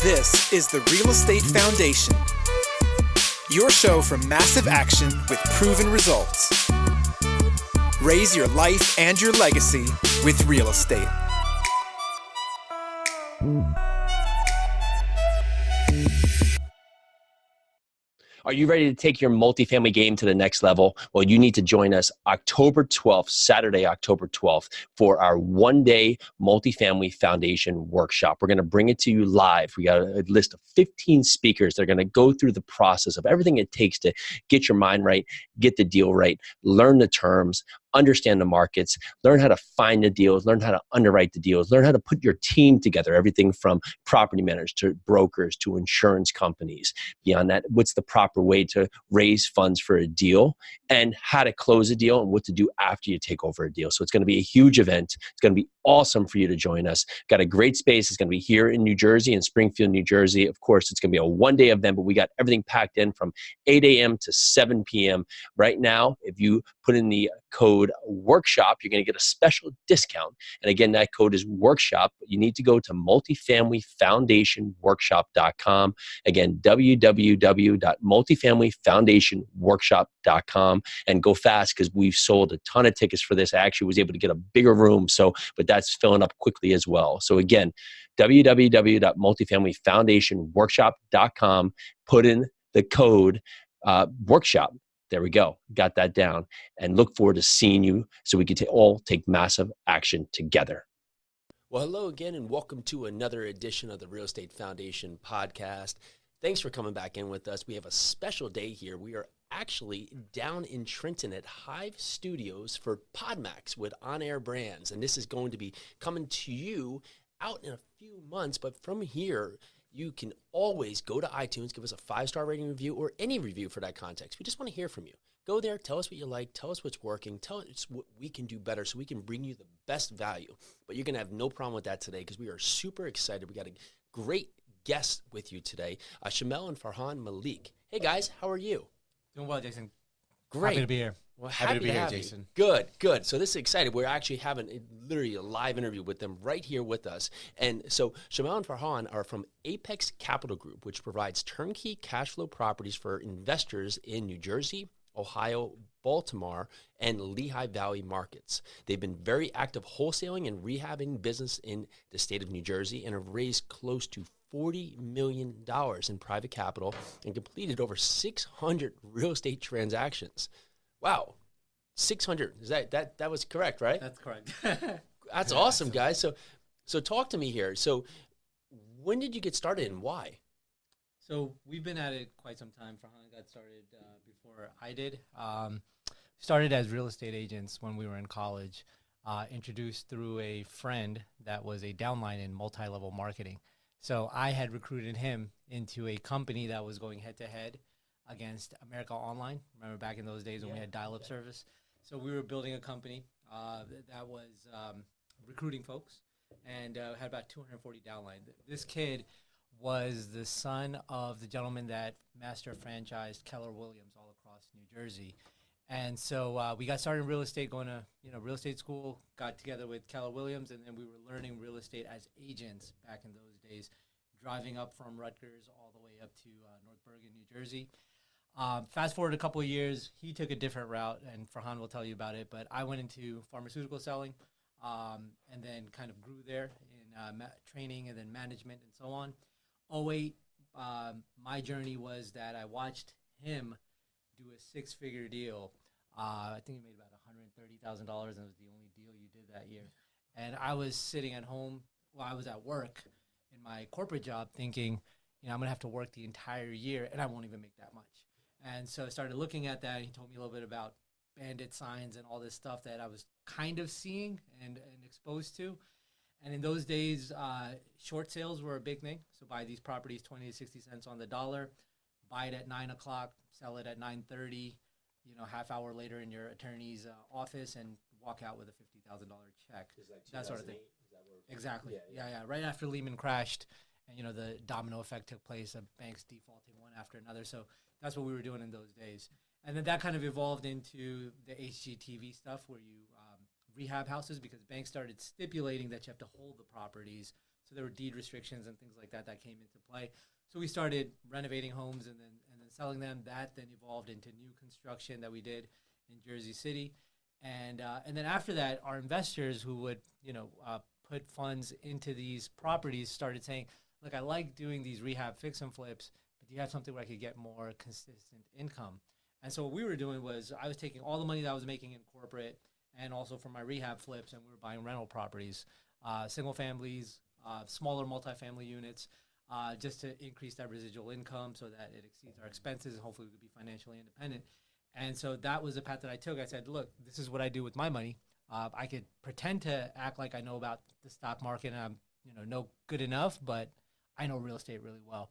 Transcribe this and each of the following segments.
This is the Real Estate Foundation, your show for massive action with proven results. Raise your life and your legacy with real estate. Are you ready to take your multifamily game to the next level? Well, you need to join us October 12th, Saturday, October 12th, for our one-day multifamily foundation workshop. We're going to bring it to you live. We got a list of 15 speakers that are going to go through the process of everything it takes to get your mind right, get the deal right, learn the terms, understand the markets, learn how to find the deals, learn how to underwrite the deals, learn how to put your team together, everything from property managers to brokers to insurance companies. Beyond that, what's the proper way to raise funds for a deal and how to close a deal and what to do after you take over a deal. So it's going to be a huge event. It's going to be awesome for you to join us. Got a great space. It's going to be here in New Jersey, in Springfield, New Jersey. Of course, it's going to be a one-day event, but we got everything packed in from 8 a.m. to 7 p.m. Right now, if you put in the code workshop, you're going to get a special discount. And again, that code is workshop. You need to go to multifamilyfoundationworkshop.com. Again, www.multifamilyfoundationworkshop.com, and go fast because we've sold a ton of tickets for this. I actually was able to get a bigger room, but that's filling up quickly as well. So again, www.multifamilyfoundationworkshop.com, put in the code workshop. There we go. Got that down. And look forward to seeing you so we can all take massive action together. Well, hello again, and welcome to another edition of the Real Estate Foundation podcast. Thanks for coming back in with us. We have a special day here. We are actually down in Trenton at Hive Studios for PodMax with On Air Brands. And this is going to be coming to you out in a few months. But from here, you can always go to iTunes, give us a 5-star rating review or any review for that context. We just want to hear from you. Go there, tell us what you like, tell us what's working, tell us what we can do better so we can bring you the best value. But you're going to have no problem with that today because we are super excited. We got a great guest with you today, Shomail and Farhan Malik. Hey guys, how are you? Doing well, Jason. Great. Happy to be here. Well, happy to be here, Jason. Good. So this is exciting. We're actually having literally a live interview with them right here with us. And so Shomail and Farhan are from Apex Capital Group, which provides turnkey cash flow properties for investors in New Jersey, Ohio, Baltimore, and Lehigh Valley markets. They've been very active wholesaling and rehabbing business in the state of New Jersey and have raised close to $40 million in private capital and completed over 600 real estate transactions. Wow, 600. Is that was correct, right? That's correct. That's awesome, guys. So talk to me here. So when did you get started and why? So we've been at it quite some time. Farhan got started before I did. Started as real estate agents when we were in college, introduced through a friend that was a downline in multi-level marketing. So I had recruited him into a company that was going head-to-head against America Online. Remember back in those days when we had dial-up service? So we were building a company that was recruiting folks and had about 240 downline. This kid was the son of the gentleman that master franchised Keller Williams all across New Jersey. And so we got started in real estate, going to real estate school, got together with Keller Williams, and then we were learning real estate as agents back in those days, driving up from Rutgers all the way up to North Bergen, New Jersey. Fast forward a couple of years, he took a different route, and Farhan will tell you about it, but I went into pharmaceutical selling and then kind of grew there in training and then management and so on. 2008, my journey was that I watched him do a 6-figure deal. I think he made about $130,000, and it was the only deal you did that year. And I was sitting at home, I was at work in my corporate job thinking, I'm going to have to work the entire year, and I won't even make that much. And so I started looking at that. He told me a little bit about bandit signs and all this stuff that I was kind of seeing and exposed to. And in those days, short sales were a big thing. So buy these properties 20 to 60 cents on the dollar, buy it at 9 o'clock, sell it at 9:30, half hour later in your attorney's office and walk out with a $50,000 check. Like that sort of thing. Exactly. Yeah. Right after Lehman crashed and, the domino effect took place of banks defaulting one after another. So that's what we were doing in those days. And then that kind of evolved into the HGTV stuff where you rehab houses because banks started stipulating that you have to hold the properties So there were deed restrictions and things like that that came into play. So we started renovating homes and then selling them. That then evolved into new construction that we did in Jersey City. And then after that, our investors who would, put funds into these properties started saying, look, I like doing these rehab fix and flips, but do you have something where I could get more consistent income? And so what we were doing was I was taking all the money that I was making in corporate and also from my rehab flips, and we were buying rental properties, single families, smaller multifamily units, just to increase that residual income so that it exceeds our expenses and hopefully we could be financially independent. And so that was the path that I took. I said, look, this is what I do with my money. I could pretend to act like I know about the stock market and I'm, know good enough, but I know real estate really well.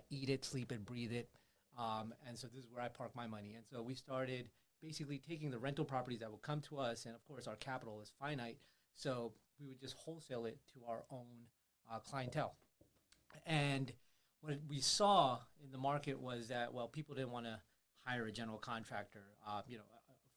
Eat it, sleep it, breathe it. And so this is where I park my money. And so we started basically taking the rental properties that would come to us. And of course, our capital is finite. So we would just wholesale it to our own clientele. And what we saw in the market was that, well, people didn't want to hire a general contractor, a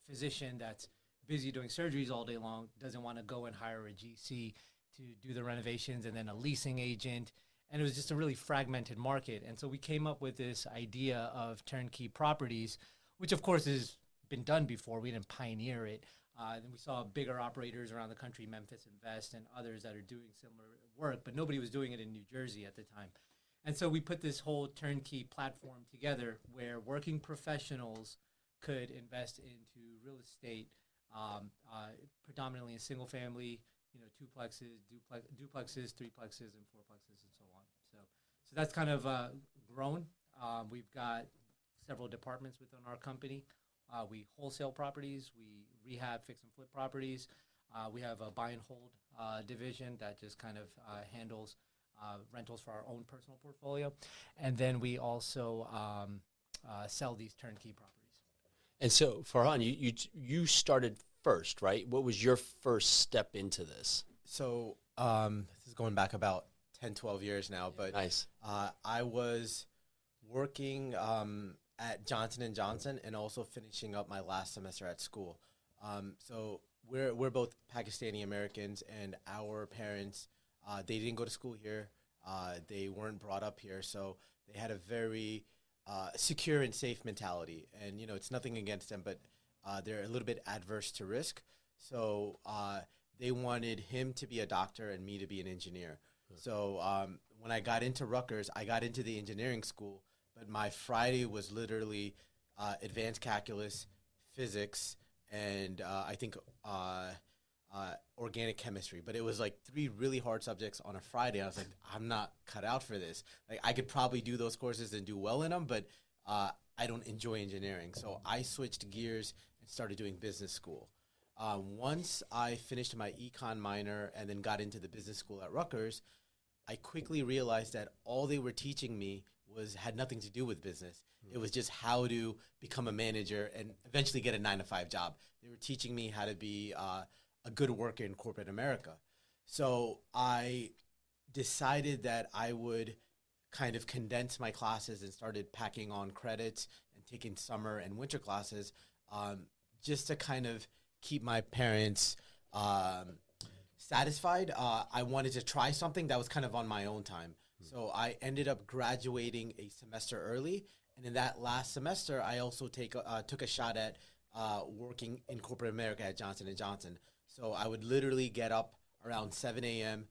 physician that's busy doing surgeries all day long, doesn't want to go and hire a GC to do the renovations, and then a leasing agent. And it was just a really fragmented market. And so we came up with this idea of turnkey properties, which of course has been done before. We didn't pioneer it. Then we saw bigger operators around the country, Memphis Invest and others that are doing similar work, but nobody was doing it in New Jersey at the time. And so we put this whole turnkey platform together where working professionals could invest into real estate, predominantly in single family, duplexes, threeplexes, and fourplexes, and so on. So that's kind of grown. We've got several departments within our company. We wholesale properties. We rehab, fix, and flip properties. We have a buy and hold division that just kind of handles rentals for our own personal portfolio. And then we also sell these turnkey properties. And so, Farhan, you started first, right? What was your first step into this? So this is going back about 10, 12 years now. But nice. I was working at Johnson & Johnson and also finishing up my last semester at school. So we're both Pakistani Americans, and our parents, they didn't go to school here. They weren't brought up here. So they had a very secure and safe mentality. And, it's nothing against them, but they're a little bit adverse to risk. So they wanted him to be a doctor and me to be an engineer. So when I got into Rutgers, I got into the engineering school, but my Friday was literally advanced calculus, physics, and I think organic chemistry. But it was like 3 really hard subjects on a Friday. I was like, I'm not cut out for this. Like, I could probably do those courses and do well in them, but I don't enjoy engineering. So I switched gears and started doing business school. Once I finished my econ minor and then got into the business school at Rutgers, I quickly realized that all they were teaching me had nothing to do with business. It was just how to become a manager and eventually get a 9-to-5 job. They were teaching me how to be a good worker in corporate America. So I decided that I would kind of condense my classes and started packing on credits and taking summer and winter classes just to kind of keep my parents satisfied. I wanted to try something that was kind of on my own time. So I ended up graduating a semester early. And in that last semester, I also took a shot at working in corporate America at Johnson & Johnson. So I would literally get up around 7 a.m.,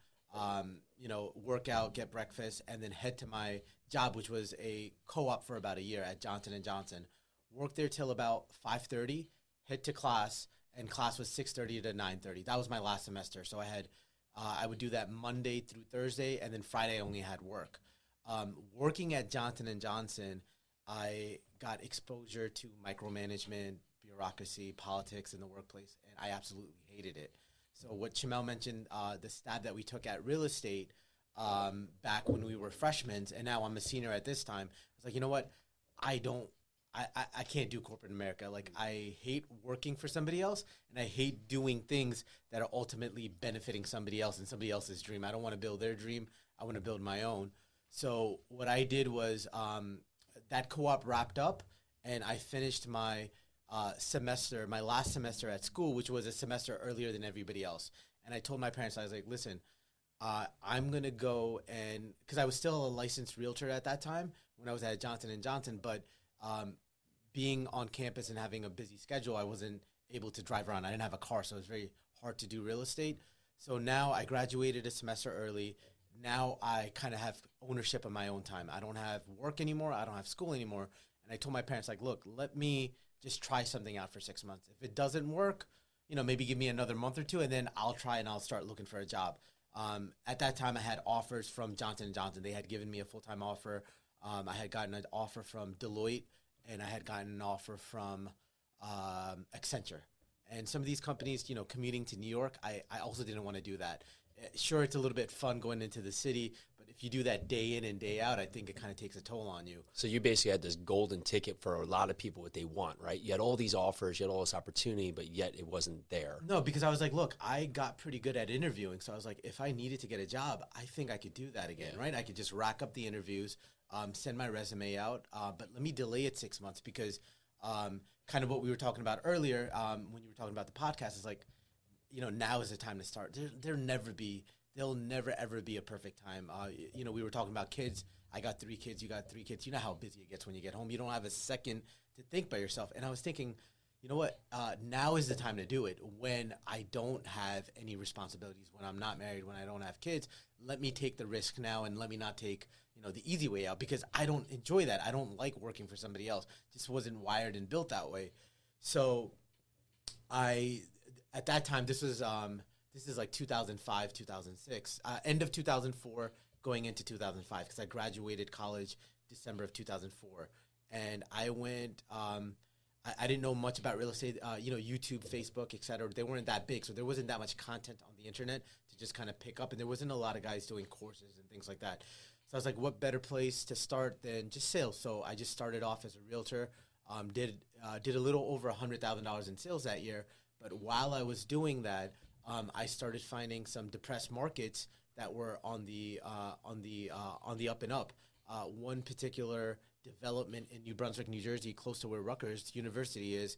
work out, get breakfast, and then head to my job, which was a co-op for about a year at Johnson & Johnson. Worked there till about 5:30, head to class, and class was 6:30 to 9:30. That was my last semester. So I would do that Monday through Thursday, and then Friday I only had work. Working at Johnson & Johnson, I got exposure to micromanagement, bureaucracy, politics in the workplace, and I absolutely hated it. So what Shomail mentioned, the stab that we took at real estate back when we were freshmen, and now I'm a senior at this time, I was like, you know what? I can't do corporate America. Like, I hate working for somebody else, and I hate doing things that are ultimately benefiting somebody else and somebody else's dream. I don't want to build their dream. I want to build my own. So what I did was that co-op wrapped up, and I finished my my last semester at school, which was a semester earlier than everybody else. And I told my parents, I was like, listen, I'm going to go and, because I was still a licensed realtor at that time when I was at Johnson & Johnson, but being on campus and having a busy schedule, I wasn't able to drive around. I didn't have a car, so it was very hard to do real estate. So now I graduated a semester early. Now I kind of have ownership of my own time. I don't have work anymore. I don't have school anymore. And I told my parents, like, look, let me just try something out for 6 months. If it doesn't work, maybe give me another month or two, and then I'll try and I'll start looking for a job. At that time, I had offers from Johnson & Johnson. They had given me a full-time offer. I had gotten an offer from Deloitte, and I had gotten an offer from Accenture. And some of these companies, commuting to New York, I also didn't want to do that. Sure, it's a little bit fun going into the city, but if you do that day in and day out, I think it kind of takes a toll on you. So you basically had this golden ticket for a lot of people, what they want, right? You had all these offers, you had all this opportunity, but yet it wasn't there. No, because I was like, look, I got pretty good at interviewing. So I was like, if I needed to get a job, I think I could do that again, right? I could just rack up the interviews, send my resume out, but let me delay it 6 months because kind of what we were talking about earlier when you were talking about the podcast is like, now is the time to start. There'll never, ever be a perfect time. We were talking about kids. I got 3 kids. You got 3 kids. You know how busy it gets when you get home. You don't have a second to think by yourself. And I was thinking, you know what? Now is the time to do it when I don't have any responsibilities, when I'm not married, when I don't have kids. Let me take the risk now and let me not take, the easy way out because I don't enjoy that. I don't like working for somebody else. Just wasn't wired and built that way. So at that time, this is like 2005, 2006, end of 2004, going into 2005, because I graduated college December of 2004. And I went, I didn't know much about real estate, YouTube, Facebook, et cetera. They weren't that big, so there wasn't that much content on the internet to just kind of pick up. And there wasn't a lot of guys doing courses and things like that. So I was like, what better place to start than just sales? So I just started off as a realtor, did a little over $100,000 in sales that year. But while I was doing that, I started finding some depressed markets that were on the up and up. One particular development in New Brunswick, New Jersey, close to where Rutgers University is,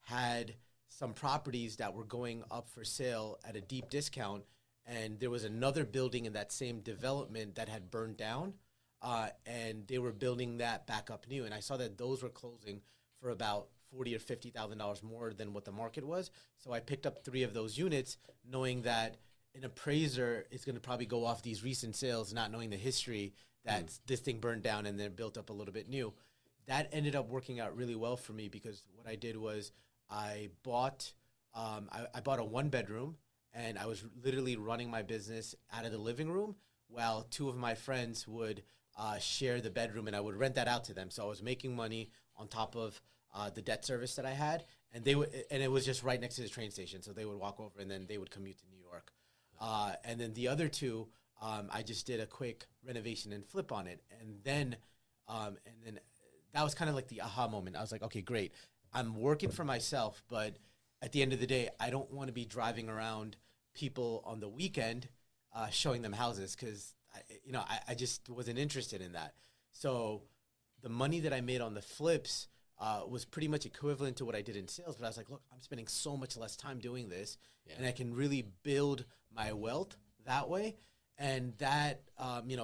had some properties that were going up for sale at a deep discount. And there was another building in that same development that had burned down, and they were building that back up new. And I saw that those were closing for about $40,000 or $50,000 more than what the market was. So I picked up 3 of those units, knowing that an appraiser is going to probably go off these recent sales, not knowing the history that this thing burned down and then built up a little bit new. That ended up working out really well for me because what I did was I bought a 1-bedroom, and I was literally running my business out of the living room while 2 of my friends would share the bedroom, and I would rent that out to them. So I was making money on top of the debt service that I had, and it was just right next to the train station. So they would walk over and then they would commute to New York. And then the other 2, I just did a quick renovation and flip on it. And then that was kind of like the aha moment. I was like, okay, great. I'm working for myself, but at the end of the day, I don't want to be driving around people on the weekend showing them houses because I just wasn't interested in that. So the money that I made on the flips was pretty much equivalent to what I did in sales. But I was like, look, I'm spending so much less time doing this, and I can really build my wealth that way. And that,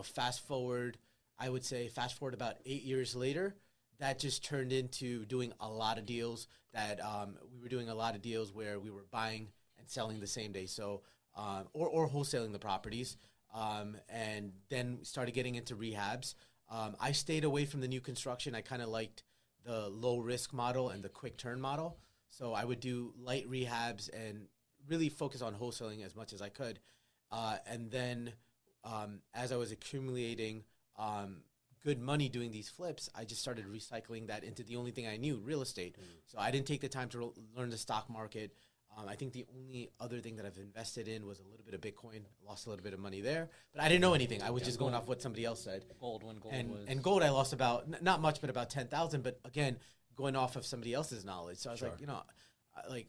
fast forward about 8 years later, that just turned into doing a lot of deals that we were doing a lot of deals where we were buying and selling the same day. So, or wholesaling the properties. And then started getting into rehabs. I stayed away from the new construction. I kind of liked the low risk model and the quick turn model. So I would do light rehabs and really focus on wholesaling as much as I could. And then as I was accumulating good money doing these flips, I just started recycling that into the only thing I knew, real estate. So I didn't take the time to learn the stock market. I think the only other thing that I've invested in was a little bit of Bitcoin. Lost a little bit of money there, but I didn't know anything. I was just going off what somebody else said. Gold was. And gold, I lost about, not much, but about 10,000. But again, going off of somebody else's knowledge. So I was like,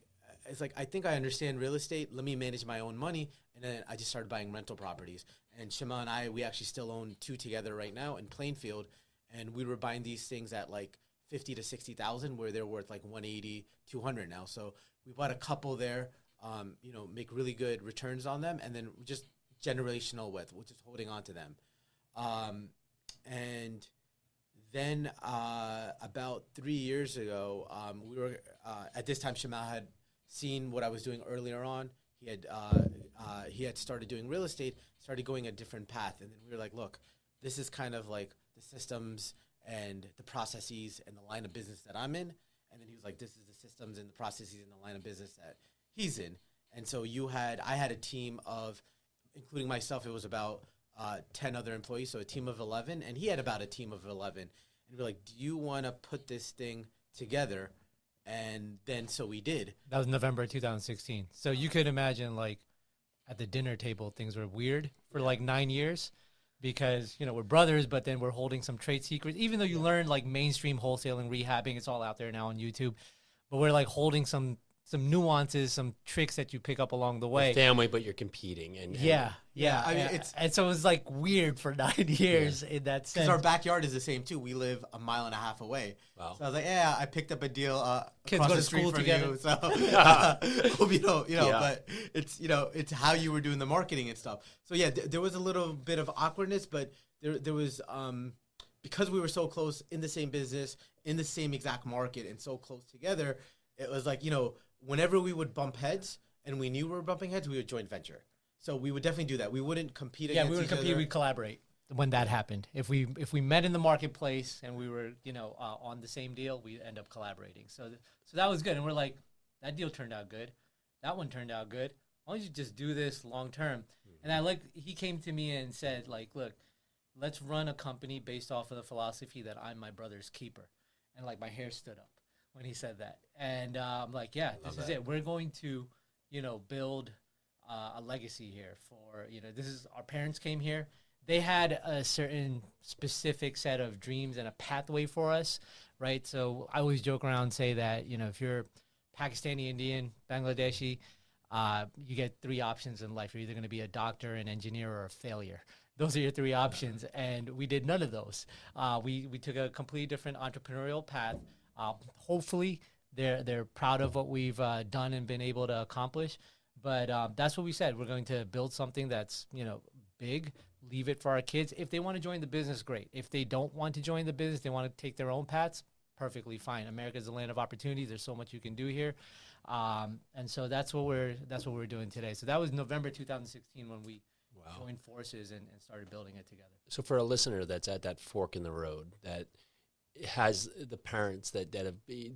it's like, I think I understand real estate. Let me manage my own money. And then I just started buying rental properties. And Shomail and we actually still own 2 together right now in Plainfield. And we were buying these things at like 50 to 60,000, where they're worth like 180, 200 now. So we bought a couple there, make really good returns on them, and then we just generational with, which is holding on to them. And then about 3 years ago, we were at this time, Shomail had seen what I was doing earlier on. He had started doing real estate, started going a different path. And then we were like, look, this is kind of like the systems and the processes and the line of business that I'm in. And then he was like, this is the systems and the processes and the line of business that he's in. And so I had a team of, including myself, it was about 10 other employees, so a team of 11. And he had about a team of 11. And we're like, do you want to put this thing together? And then so we did. That was November 2016. So you could imagine, like, at the dinner table, things were weird for like 9 years because, you know, we're brothers, but then we're holding some trade secrets. Even though you learn like mainstream wholesaling, rehabbing, it's all out there now on YouTube. But we're like holding some nuances, some tricks that you pick up along the way. Your family, but you're competing. And yeah. I mean, and so it was like weird for 9 years in that sense. Because our backyard is the same too. We live a mile and a half away. Wow. So I was like, yeah, I picked up a deal Kids across go the to street school from together. you. So but it's how you were doing the marketing and stuff. So yeah, there was a little bit of awkwardness, but there was because we were so close in the same business, in the same exact market, and so close together. It was like, whenever we would bump heads and we knew we were bumping heads, we would joint venture. So we would definitely do that. We wouldn't compete against each other. Yeah, we would compete. We'd collaborate when that happened. If we met in the marketplace and we were, on the same deal, we'd end up collaborating. So that was good. And we're like, that deal turned out good. That one turned out good. Why don't you just do this long term? And he came to me and said, like, look, let's run a company based off of the philosophy that I'm my brother's keeper. And like my hair stood up when he said that. And I'm like, yeah, this is it. We're going to, build a legacy here for, this is, our parents came here. They had a certain specific set of dreams and a pathway for us, right? So I always joke around and say that, if you're Pakistani, Indian, Bangladeshi, you get three options in life. You're either going to be a doctor, an engineer, or a failure. Those are your three options. And we did none of those. We took a completely different entrepreneurial path. Hopefully they're proud of what we've done and been able to accomplish. But that's what we said. We're going to build something that's, big, leave it for our kids. If they want to join the business, great. If they don't want to join the business, they want to take their own paths, perfectly fine. America is a land of opportunities. There's so much you can do here. And so that's what we're doing today. So that was November 2016 when we joined forces and started building it together. So for a listener that's at that fork in the road, that has the parents that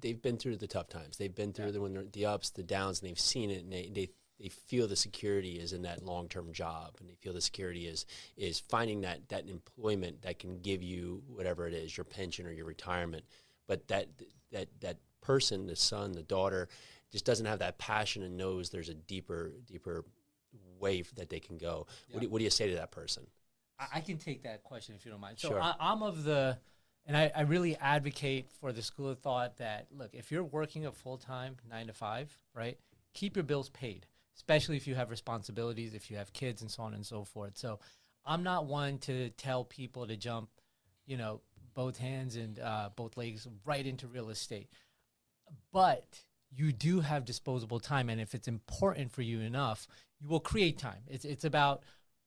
they've been through the tough times, they've been through the ups, the downs, and they've seen it, and they feel the security is in that long-term job, and they feel the security is finding that employment that can give you whatever it is, your pension or your retirement. But that person, the son, the daughter, just doesn't have that passion and knows there's a deeper way that they can go. Yeah. What do you say to that person? I can take that question if you don't mind. So sure. I'm of the, and I really advocate for the school of thought that, look, if you're working a full-time 9 to 5, right, keep your bills paid, especially if you have responsibilities, if you have kids and so on and so forth. So I'm not one to tell people to jump, both hands and both legs right into real estate. But you do have disposable time, and if it's important for you enough, you will create time. It's about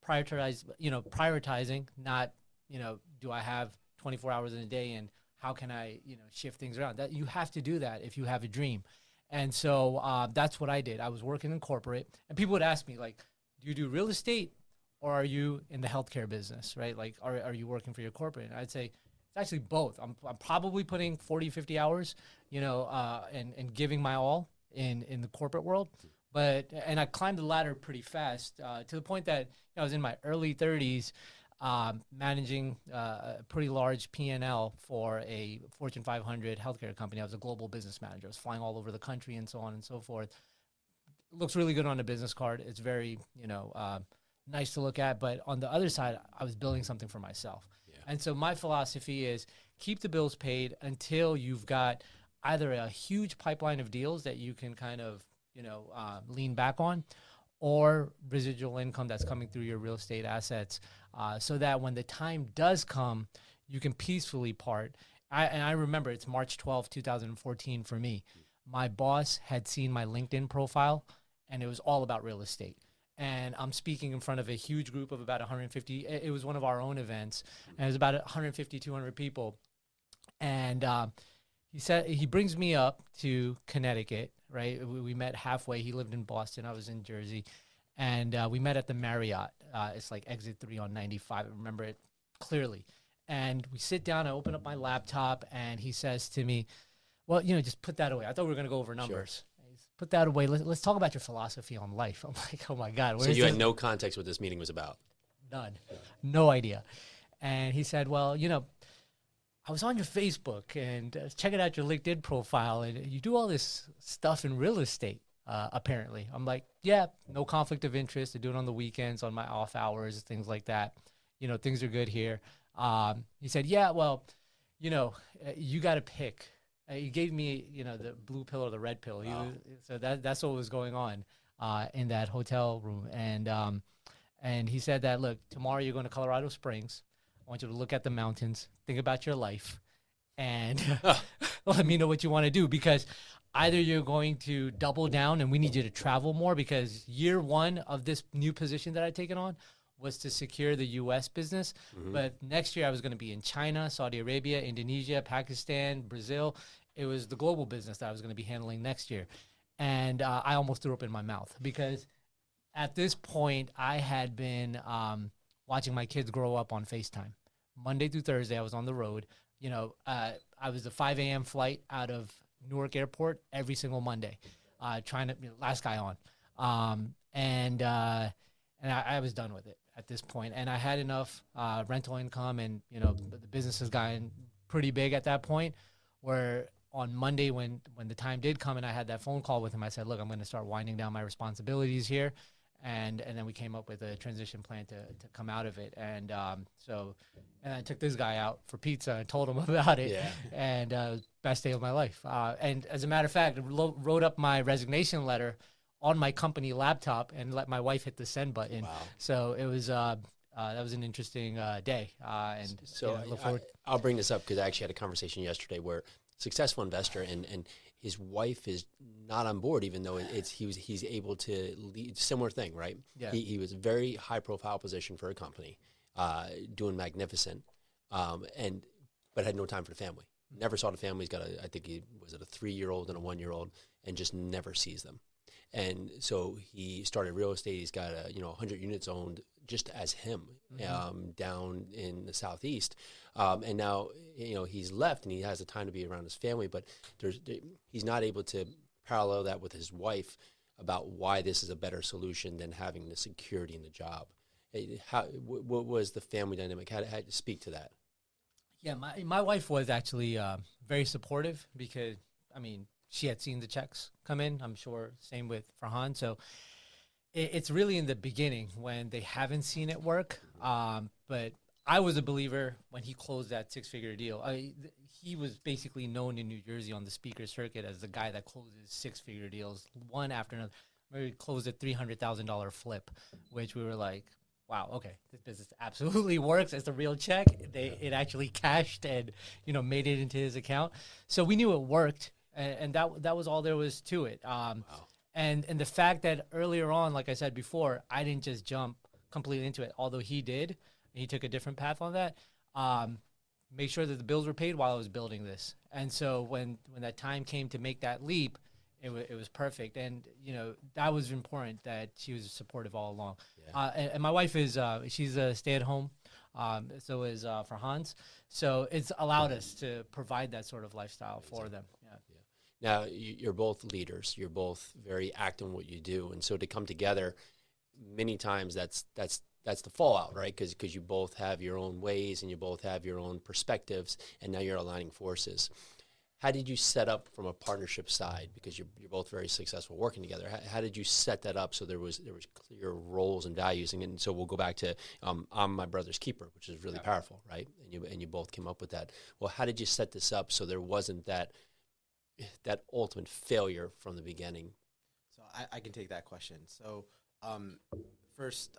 prioritizing, not, do I have 24 hours in a day and how can I, shift things around? That you have to do that if you have a dream. And so that's what I did. I was working in corporate, and people would ask me, like, do you do real estate or are you in the healthcare business, right? Like, are you working for your corporate? And I'd say it's actually both. I'm probably putting 40, 50 hours, and giving my all in the corporate world. And I climbed the ladder pretty fast to the point that I was in my early 30s, managing a pretty large P&L for a Fortune 500 healthcare company. I was a global business manager. I was flying all over the country and so on and so forth. It looks really good on a business card. It's very, nice to look at. But on the other side, I was building something for myself. Yeah. And so my philosophy is keep the bills paid until you've got either a huge pipeline of deals that you can kind of, lean back on, or residual income that's coming through your real estate assets, so that when the time does come, you can peacefully part. I remember it's March 12, 2014 for me. My boss had seen my LinkedIn profile, and it was all about real estate. and I'm speaking in front of a huge group of about 150. It was one of our own events, and it was about 150, 200 people. And he said, he brings me up to Connecticut, right? We met halfway. He lived in Boston. I was in Jersey. And we met at the Marriott. It's like exit 3 on 95. I remember it clearly. And we sit down, I open up my laptop, and he says to me, well, just put that away. I thought we were going to go over numbers. Sure. Put that away. Let's talk about your philosophy on life. I'm like, oh my God. So you had no context what this meeting was about? None. No idea. And he said, well, I was on your Facebook and checking out your LinkedIn profile, and you do all this stuff in real estate, apparently. I'm like, yeah, no conflict of interest. I do it on the weekends, on my off hours, things like that. Things are good here. He said, yeah, well, you got to pick. He gave me, the blue pill or the red pill. Wow. So that's what was going on in that hotel room. And he said that, look, tomorrow you're going to Colorado Springs. I want you to look at the mountains, think about your life, and let me know what you want to do, because either you're going to double down and we need you to travel more, because year one of this new position that I'd taken on was to secure the U.S. business. Mm-hmm. But next year I was going to be in China, Saudi Arabia, Indonesia, Pakistan, Brazil. It was the global business that I was going to be handling next year. And I almost threw up in my mouth, because at this point I had been watching my kids grow up on FaceTime. Monday through Thursday I was on the road. I was a 5 a.m. flight out of Newark Airport every single Monday, trying to, last guy on. And I was done with it at this point. And I had enough rental income, and, the business has gotten pretty big at that point, where on Monday when the time did come and I had that phone call with him, I said, look, I'm going to start winding down my responsibilities here. And then we came up with a transition plan to come out of it. And and I took this guy out for pizza and told him about it. Yeah. And best day of my life. And as a matter of fact, I wrote up my resignation letter on my company laptop and let my wife hit the send button. Wow. So it was that was an interesting day. And so look forward. I'll bring this up because I actually had a conversation yesterday where successful investor and his wife is not on board, even though he's able to lead. Similar thing, right? Yeah. He was a very high profile position for a company, doing magnificent, but had no time for the family. Never saw the family. He's got I think he was a 3-year-old and a 1-year-old, and just never sees them. And so he started real estate. He's got 100 units owned just as him, down in the Southeast. And now, he's left and he has the time to be around his family, but he's not able to parallel that with his wife about why this is a better solution than having the security in the job. What was the family dynamic? How to speak to that? Yeah, my wife was actually very supportive, because, she had seen the checks come in. I'm sure same with Farhan. So it's really in the beginning when they haven't seen it work. But I was a believer when he closed that 6-figure deal. He was basically known in New Jersey on the speaker circuit as the guy that closes 6-figure deals one after another. We closed a $300,000 flip, which we were like, wow, okay, this business absolutely works. It's a real check. It actually cashed and, made it into his account. So we knew it worked. And that was all there was to it. Wow. And the fact that earlier on, like I said before, I didn't just jump completely into it, although he did. He took a different path on that. Make sure that the bills were paid while I was building this. And so when that time came to make that leap, it was perfect. And, that was important that she was supportive all along. Yeah. And my wife she's a stay-at-home. So is Farhan's. So it's allowed us to provide that sort of lifestyle for them. Yeah. Now, you're both leaders. You're both very active in what you do. And so to come together, many times that's the fallout, right? Because you both have your own ways and you both have your own perspectives, and now you're aligning forces. How did you set up from a partnership side? Because you're both very successful working together. How did you set that up so there was clear roles and values? And so we'll go back to I'm my brother's keeper, which is really powerful, right? And you both came up with that. Well, how did you set this up so there wasn't that ultimate failure from the beginning? So I can take that question. So first,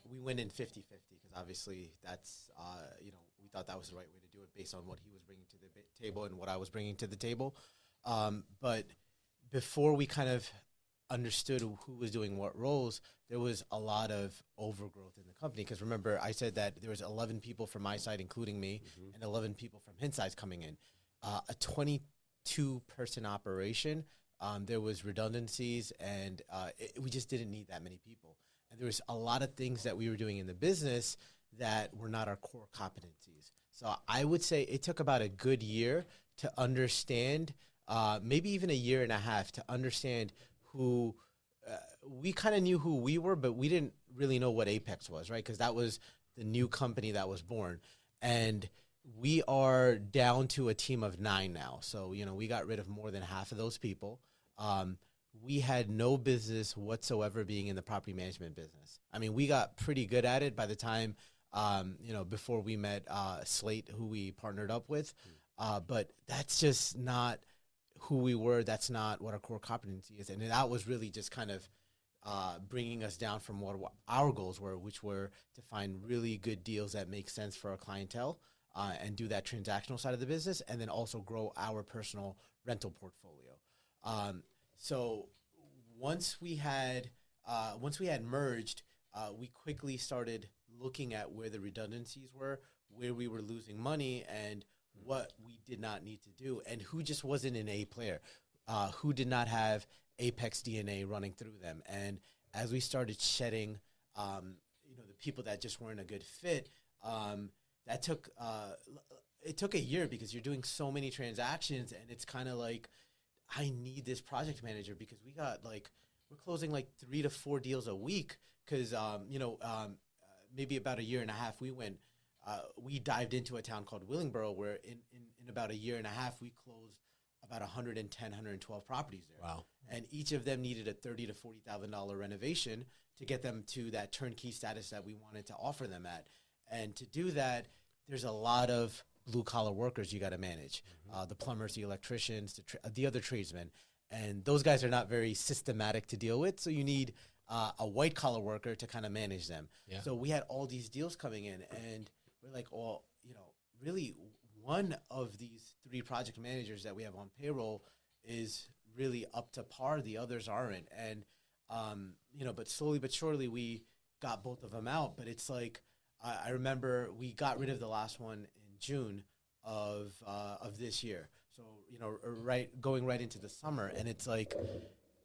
we went in 50-50 because obviously that's, we thought that was the right way to do it based on what he was bringing to the table and what I was bringing to the table. But before we kind of understood who was doing what roles, there was a lot of overgrowth in the company. Because remember, I said that there was 11 people from my side, including me, and 11 people from his side coming in. A 22-person operation, there was redundancies, and we just didn't need that many people. And there was a lot of things that we were doing in the business that were not our core competencies. So I would say it took about a good year to understand, maybe even a year and a half, to understand who we kind of knew who we were, but we didn't really know what Apex was, right? Because that was the new company that was born. And we are down to a team of 9 now. So, we got rid of more than half of those people. We had no business whatsoever being in the property management business. I mean, we got pretty good at it by the time, before we met Slate, who we partnered up with. But that's just not who we were. That's not what our core competency is. And that was really just kind of bringing us down from what our goals were, which were to find really good deals that make sense for our clientele, and do that transactional side of the business, and then also grow our personal rental portfolio. So once we had merged, we quickly started looking at where the redundancies were, where we were losing money, and what we did not need to do, and who just wasn't an A player, who did not have Apex DNA running through them. And as we started shedding, the people that just weren't a good fit, that took it took a year, because you're doing so many transactions, and it's kind of like, I need this project manager, because we're closing like 3 to 4 deals a week, because maybe about a year and a half we dived into a town called Willingboro, where in about a year and a half we closed about 110, 112 properties there. Wow. And each of them needed a $30,000 to $40,000 renovation to get them to that turnkey status that we wanted to offer them at. And to do that, there's a lot of blue-collar workers you got to manage, the plumbers, the electricians, the other tradesmen. And those guys are not very systematic to deal with, so you need a white-collar worker to kind of manage them. Yeah. So we had all these deals coming in, and we're like, well, really one of these 3 project managers that we have on payroll is really up to par. The others aren't. And, but slowly but surely we got both of them out. But it's like, I remember we got rid of the last one in June of this year. So, going right into the summer. And it's like,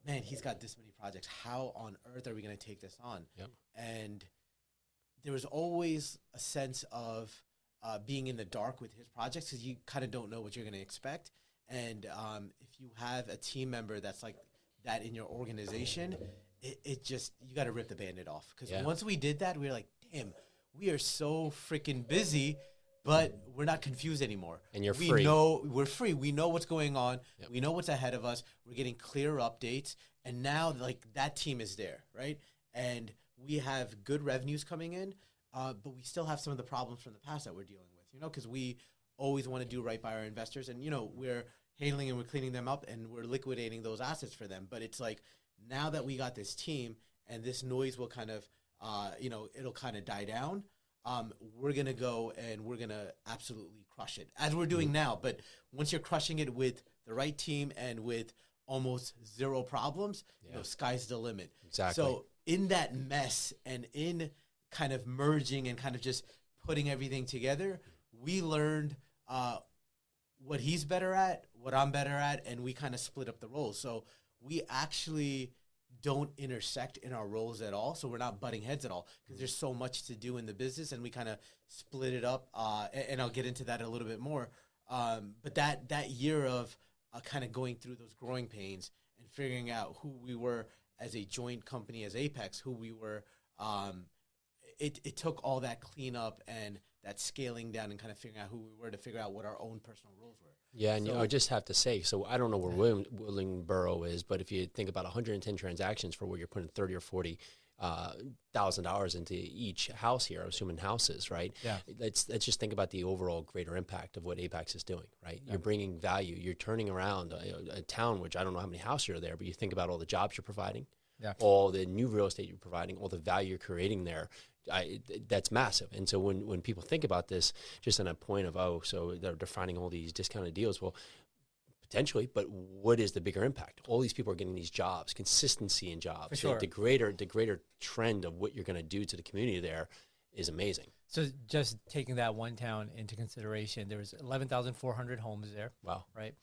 man, he's got this many projects. How on earth are we going to take this on? Yep. And there was always a sense of being in the dark with his projects, because you kind of don't know what you're going to expect. And if you have a team member that's like that in your organization, it just, you got to rip the Band-Aid off. Because once we did that, we were like, damn, we are so freaking busy, but we're not confused anymore. And we're free. We know what's going on. Yep. We know what's ahead of us. We're getting clear updates. And now, that team is there, right? And we have good revenues coming in, but we still have some of the problems from the past that we're dealing with, because we always want to do right by our investors. And, we're handling and we're cleaning them up, and we're liquidating those assets for them. But it's like, now that we got this team, and this noise will kind of, it'll kind of die down, we're going to go and we're going to absolutely crush it, as we're doing now. But once you're crushing it with the right team and with almost zero problems, sky's the limit. Exactly. So in that mess, and in kind of merging and kind of just putting everything together, we learned what he's better at, what I'm better at, and we kind of split up the roles. So we actually don't intersect in our roles at all. So we're not butting heads at all, because there's so much to do in the business, and we kind of split it up. And I'll get into that a little bit more. But that year of kind of going through those growing pains and figuring out who we were as a joint company, as Apex, who we were, it took all that cleanup and that scaling down and kind of figuring out who we were to figure out what our own personal roles were. Yeah, and I just have to say, so I don't know where Willingboro is, but if you think about 110 transactions for where you're putting $30,000 or $40,000 into each house here, assuming houses, right? Yeah. Let's just think about the overall greater impact of what Apex is doing, right? Yeah. You're bringing value. You're turning around a town, which I don't know how many houses are there, but you think about all the jobs you're providing, all the new real estate you're providing, all the value you're creating there. That's massive. And so when people think about this, just on a point of, so they're defining all these discounted deals, well, Potentially, but what is the bigger impact? All these people are getting these jobs, consistency in jobs. For sure. The greater trend of what you're going to do to the community there is amazing. So just taking that one town into consideration, there was 11,400 homes there. Wow. Right?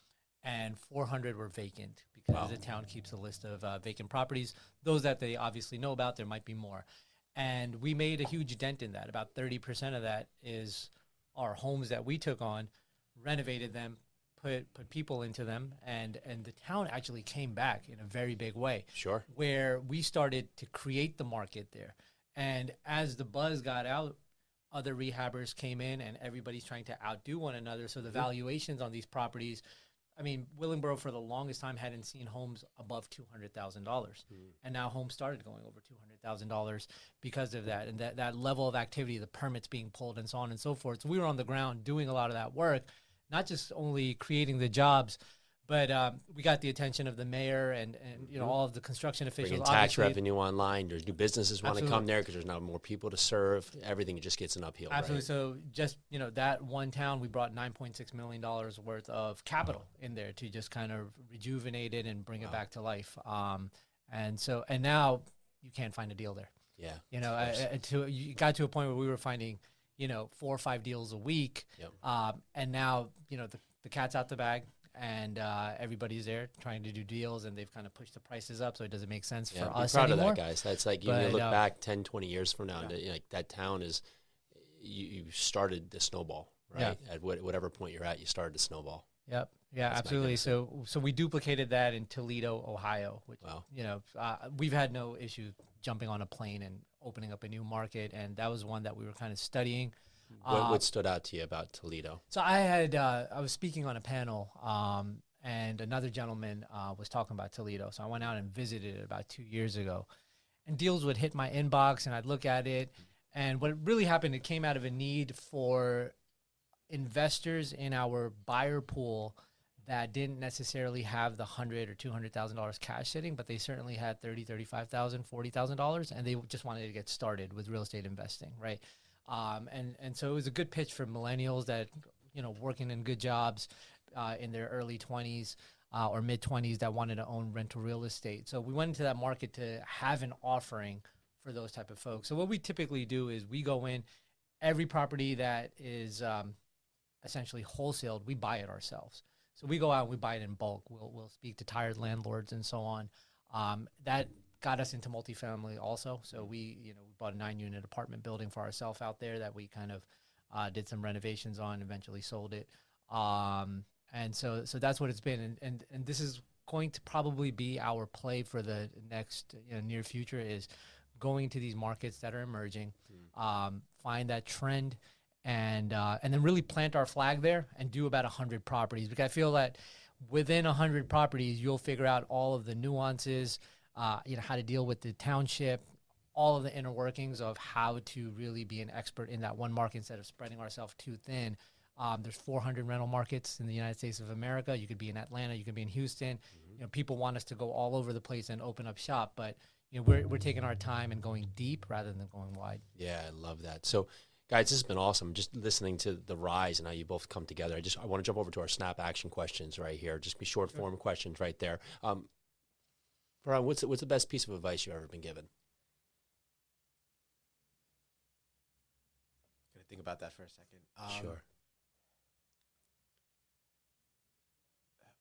And 400 were vacant because the town keeps a list of vacant properties. Those that they obviously know about, there might be more. And we made a huge dent in that. About 30% of that is our homes that we took on, renovated them, put people into them, and the town actually came back in a very big way. Sure. Where we started to create the market there. And as the buzz got out, other rehabbers came in and everybody's trying to outdo one another. So the valuations on these properties, I mean, Willingboro for the longest time hadn't seen homes above $200,000. And now homes started going over $200,000 because of that. And that level of activity, the permits being pulled and so on and so forth. So we were on the ground doing a lot of that work, not just only creating the jobs, but we got the attention of the mayor and you know, all of the construction officials. Bringing tax revenue online. There's new businesses want to come there because there's now more people to serve. Everything just gets an uphill. Absolutely. Right? So just, you know, that one town, we brought $9.6 million worth of capital in there to just kind of rejuvenate it and bring it back to life. And now you can't find a deal there. Yeah. You know, you got to a point where we were finding, you know, 4 or 5 deals a week. Yep. And now, you know, the cat's out the bag. And everybody's there trying to do deals, and they've kind of pushed the prices up, so it doesn't make sense for us proud anymore. of that, guys. That's like, you look back 10, 20 years from now, and like that town is, you started the snowball, right? At whatever point you're at, you started the snowball. Yep. Yeah, that's absolutely. So we duplicated that in Toledo, Ohio, which, you know, we've had no issue jumping on a plane and opening up a new market, and that was one that we were kind of studying. What stood out to you about Toledo? So I was speaking on a panel, and another gentleman was talking about Toledo. So I went out and visited it about 2 years ago, and deals would hit my inbox, and I'd look at it. And what really happened, it came out of a need for investors in our buyer pool that didn't necessarily have the $100,000 or $200,000 cash sitting, but they certainly had $30,000, $35,000, $40,000, and they just wanted to get started with real estate investing, right? And so it was a good pitch for millennials that, you know, working in good jobs in their early 20s or mid 20s that wanted to own rental real estate. So we went into that market to have an offering for those type of folks. So what we typically do is we go in, every property that is essentially wholesaled, we buy it ourselves. So we go out and we buy it in bulk. We'll speak to tired landlords and so on. That got us into multifamily also. So we bought a 9-unit apartment building for ourselves out there that we kind of did some renovations on, eventually sold it. And so that's what it's been. And this is going to probably be our play for the next near future, is going to these markets that are emerging, find that trend, and then really plant our flag there and do about 100 properties. Because I feel that within 100 properties, you'll figure out all of the nuances, how to deal with the township, all of the inner workings of how to really be an expert in that one market instead of spreading ourselves too thin. There's 400 rental markets in the United States of America. You could be in Atlanta, you could be in Houston. People want us to go all over the place and open up shop, but we're taking our time and going deep rather than going wide. Yeah, I love that. So, guys, this has been awesome. Just listening to the rise and how you both come together. I want to jump over to our snap action questions right here. Just be short form questions right there. Farhan, what's the best piece of advice you've ever been given? Gotta think about that for a second. Sure.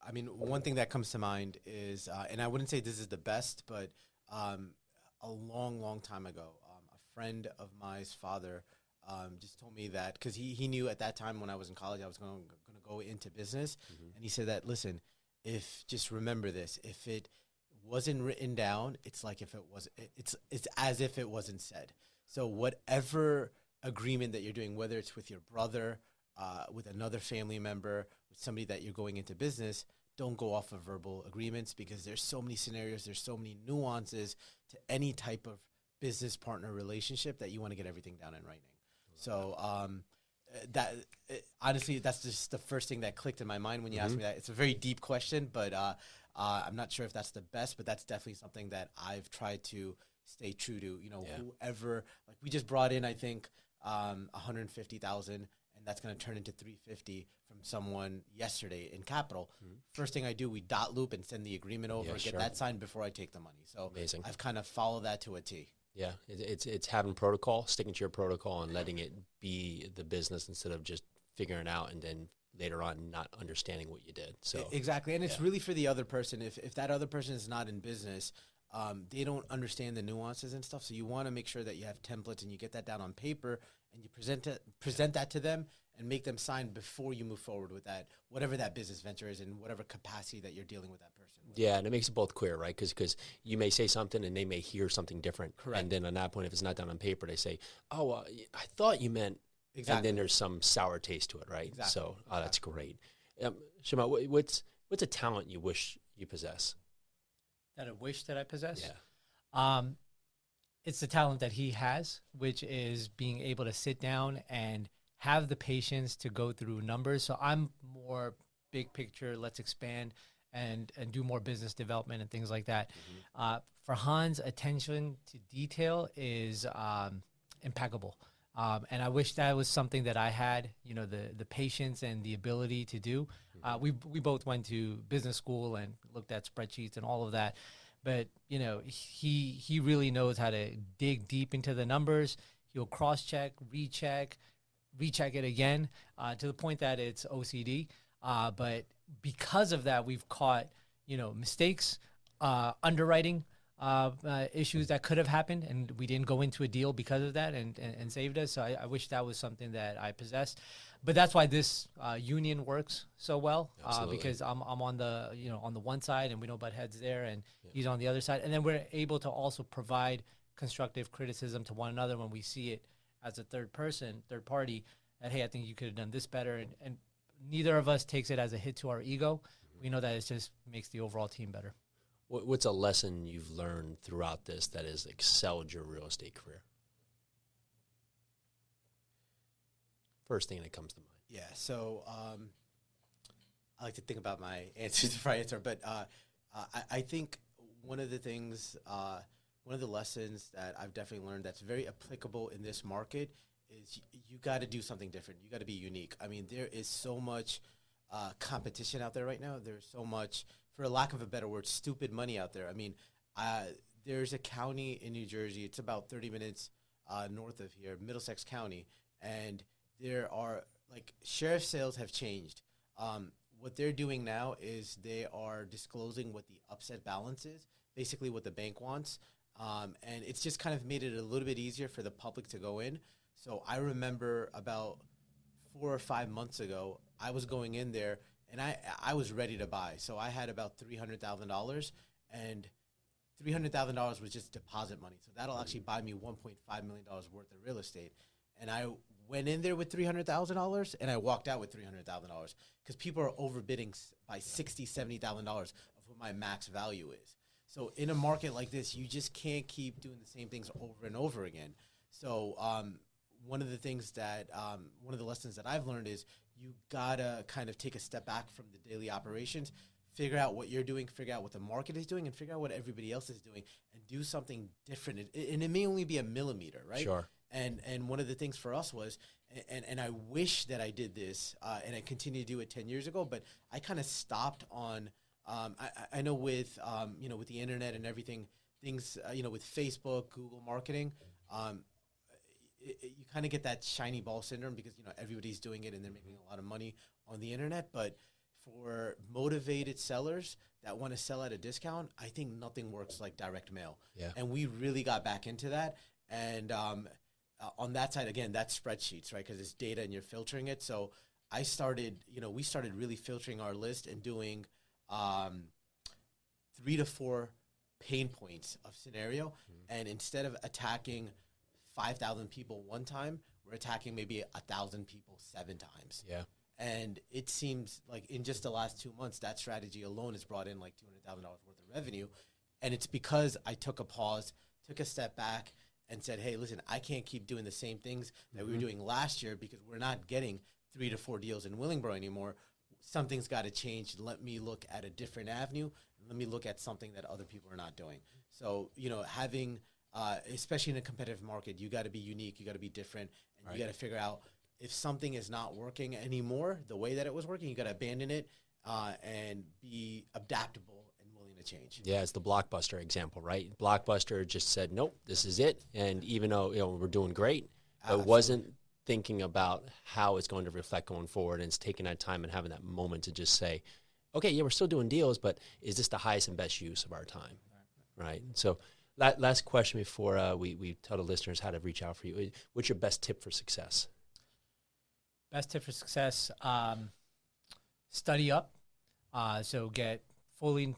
I mean, one thing that comes to mind is, and I wouldn't say this is the best, but a long time ago, a friend of my father just told me that, because he knew at that time when I was in college I was going to go into business, and he said that, listen, just remember this, if it wasn't written down, it's like if it was, it's as if it wasn't said. So whatever agreement that you're doing, whether it's with your brother, with another family member, with somebody that you're going into business, don't go off of verbal agreements, because there's so many scenarios, there's so many nuances to any type of business partner relationship that you want to get everything down in writing. So honestly, that's just the first thing that clicked in my mind when you asked me that. It's a very deep question, but I'm not sure if that's the best, but that's definitely something that I've tried to stay true to. Whoever, like, we just brought in, I think, $150,000, and and that's going to turn into 350 from someone yesterday in capital. First thing I do, we dot loop and send the agreement over, get that signed before I take the money. So amazing. I've kind of followed that to a T. Yeah, it's having protocol, sticking to your protocol, and letting it be the business instead of just figuring it out and then later on not understanding what you did. So exactly, and it's really for the other person. If that other person is not in business, they don't understand the nuances and stuff. So you want to make sure that you have templates and you get that down on paper and you present that to them and make them sign before you move forward with that, whatever that business venture is in whatever capacity that you're dealing with that person. Yeah, and it makes it both clear, right? Because you may say something and they may hear something different. Correct. And then on that point, if it's not done on paper, they say, oh, I thought you meant, Exactly. and then there's some sour taste to it, right? Exactly. So that's great. Shomail, what's a talent you wish you possess? That I wish that I possess? Yeah. It's the talent that he has, which is being able to sit down and have the patience to go through numbers. So I'm more big picture, let's expand and do more business development and things like that. Farhan's attention to detail is impeccable. And I wish that was something that I had, the patience and the ability to do. We both went to business school and looked at spreadsheets and all of that. But, he really knows how to dig deep into the numbers. He'll cross-check, recheck it again to the point that it's OCD. But because of that, we've caught, mistakes, underwriting issues that could have happened, and we didn't go into a deal because of that and saved us. So I wish that was something that I possessed. But that's why this union works so well, because I'm on the on the one side and we don't butt heads there, and he's on the other side, and then we're able to also provide constructive criticism to one another when we see it as a third party. That hey, I think you could have done this better, and neither of us takes it as a hit to our ego. We know that it just makes the overall team better. What's a lesson you've learned throughout this that has excelled your real estate career? First thing that comes to mind. Yeah, so I like to think about my answers before I answer, but I think one of the things, one of the lessons that I've definitely learned that's very applicable in this market is you got to do something different. You got to be unique. I mean, there is so much competition out there right now. There's so much, for a lack of a better word, stupid money out there. I mean, there's a county in New Jersey. It's about 30 minutes north of here, Middlesex County, and there are, sheriff sales have changed. What they're doing now is they are disclosing what the upset balance is, basically what the bank wants, and it's just kind of made it a little bit easier for the public to go in. So I remember about 4 or 5 months ago, I was going in there, and I was ready to buy. So I had about $300,000, and $300,000 was just deposit money. So that'll actually buy me $1.5 million worth of real estate. And I went in there with $300,000, and I walked out with $300,000 because people are overbidding by $60,000, $70,000 of what my max value is. So in a market like this, you just can't keep doing the same things over and over again. So one of the things that one of the lessons that I've learned is you gotta kind of take a step back from the daily operations, figure out what you're doing, figure out what the market is doing, and figure out what everybody else is doing, and do something different. And it may only be a millimeter, right? Sure. And one of the things for us was, and I wish that I did this, and I continued to do it 10 years ago, but I kind of stopped on. I know with with the internet and everything, things with Facebook, Google marketing. You kind of get that shiny ball syndrome because everybody's doing it and they're making a lot of money on the internet. But for motivated sellers that want to sell at a discount, I think nothing works like direct mail. Yeah. And we really got back into that. And on that side, again, that's spreadsheets, right? Because it's data and you're filtering it. So I started, we started really filtering our list and doing 3 to 4 pain points of scenario. Mm-hmm. And instead of attacking 5,000 people one time, we're attacking maybe 1,000 people 7 times. Yeah. And it seems like in just the last 2 months, that strategy alone has brought in like $200,000 worth of revenue. And it's because I took a pause, took a step back, and said, hey, listen, I can't keep doing the same things that we were doing last year because we're not getting 3 to 4 deals in Willingboro anymore. Something's got to change. Let me look at a different avenue. Let me look at something that other people are not doing. So, having, especially in a competitive market, you got to be unique. You got to be different. And you got to figure out if something is not working anymore the way that it was working, you got to abandon it and be adaptable and willing to change. Yeah, it's the Blockbuster example, right? Blockbuster just said, nope, this is it. And even though we're doing great, it wasn't thinking about how it's going to reflect going forward. And it's taking that time and having that moment to just say, okay, yeah, we're still doing deals, but is this the highest and best use of our time? Right. So last question before we tell the listeners how to reach out for you. What's your best tip for success? Best tip for success, study up. So get fully,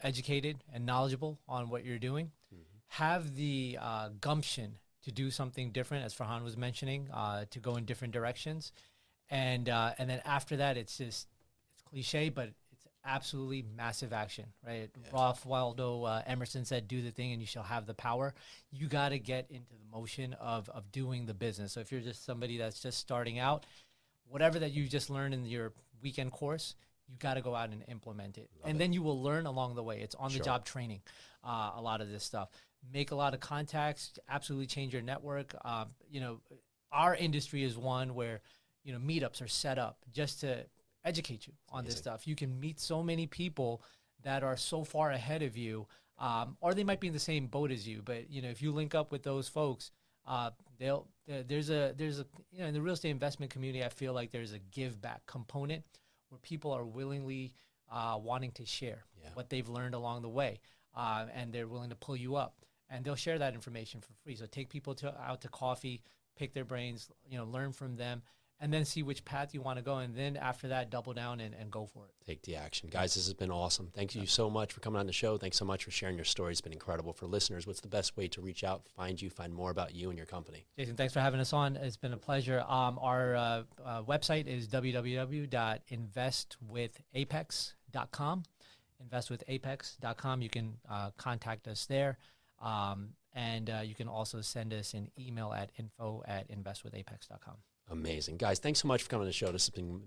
educated and knowledgeable on what you're doing. Have the gumption to do something different, as Farhan was mentioning, to go in different directions. And then after that, it's cliche, but it's absolutely massive action, right? Yeah. Ralph Waldo Emerson said, do the thing and you shall have the power. You got to get into the motion of doing the business. So if you're just somebody that's just starting out, whatever that you just learned in your weekend course, you got to go out and implement it. Then you will learn along the way. It's on-the-job training, a lot of this stuff. Make a lot of contacts, absolutely change your network. Our industry is one where, meetups are set up just to educate you on this stuff. You can meet so many people that are so far ahead of you, or they might be in the same boat as you. But, if you link up with those folks, there's a in the real estate investment community, I feel like there's a give back component where people are willingly wanting to share what they've learned along the way, and they're willing to pull you up, and they'll share that information for free. So take people out to coffee, pick their brains, learn from them, and then see which path you want to go. And then after that, double down and go for it. Take the action. Guys, this has been awesome. Thank you so much for coming on the show. Thanks so much for sharing your story. It's been incredible. For listeners, what's the best way to reach out, find you, find more about you and your company? Jason, thanks for having us on. It's been a pleasure. Our website is www.investwithapex.com. Investwithapex.com. You can contact us there. And you can also send us an email at info@investwithapex.com. Amazing. Guys, thanks so much for coming on the show. This has been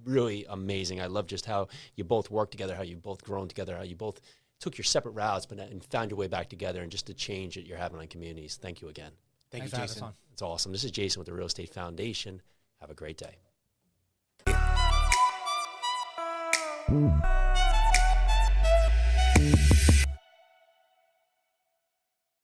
really amazing. I love just how you both work together, how you've both grown together, how you both took your separate routes and found your way back together, and just the change that you're having on communities. Thank you again. Thanks you, Jason. It's awesome. This is Jason with the Real Estate Foundation. Have a great day.